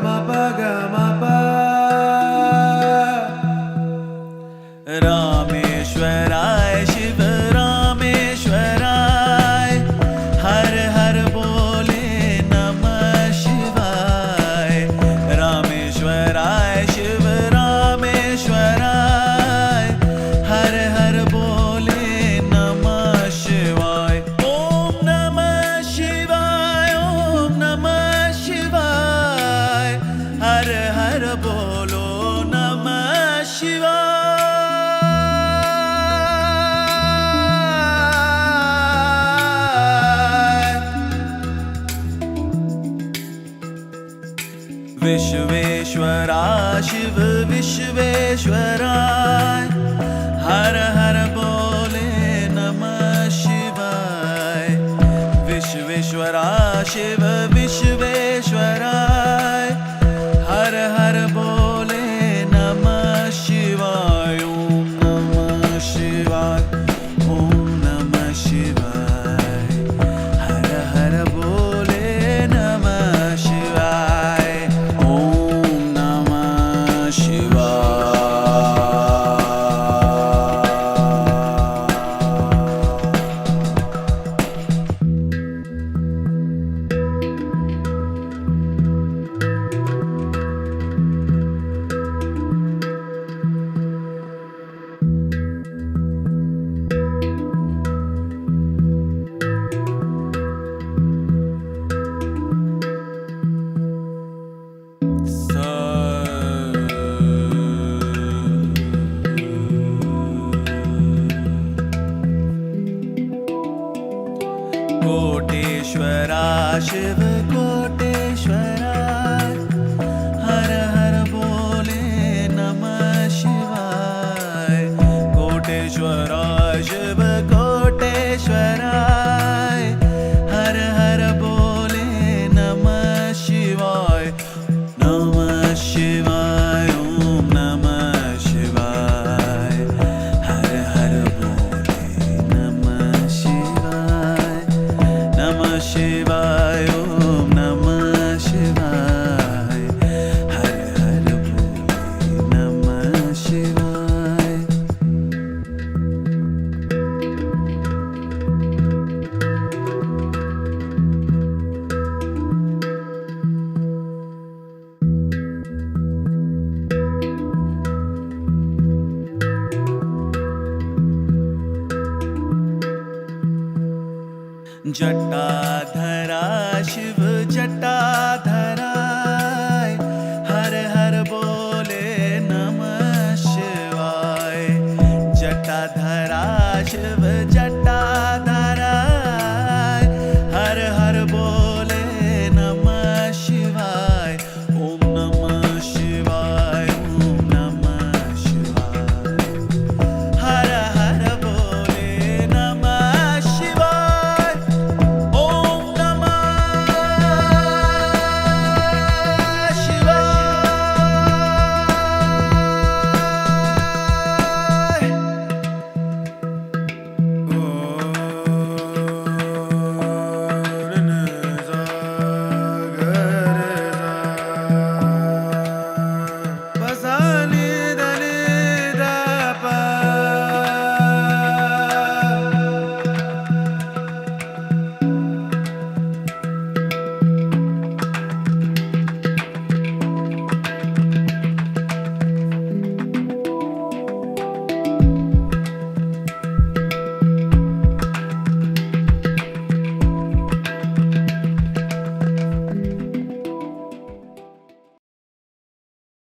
ma pa ga ma pa. रामेश्वराय Shiv रामेश्वराय हर हर बोले नमः शिवाय रामेश्वराय शिव रामेश्वराय हर हर बोले नमः शिवाय ओम नमः शिवाय ओम नमः शिवाय हर हर बोलो नमः शिवाय विश्वेश्वरा शिव विश्वेश्वराय हर हर बोले नमः शिवाय विश्वेश्वरा शिव विश्वेश्वराय हर हर बोले नमः शिवाय ओम नमः शिवाय ओम नमः शिवाय हर हर बोले नमः शिवाय कोटेश्वरा शिव कोटेश्वरा हर हर बोले नमः शिवाय कोटेश्वरा शिव कोटेश्वरा हर हर बोले नमः शिवाय नमः शिवाय ओम नमः शिवाय हर हर बोले नमः शिवाय नमः शिवाय ओम नमः शिवाय हर हर बोले नमः शिवाय जटाधर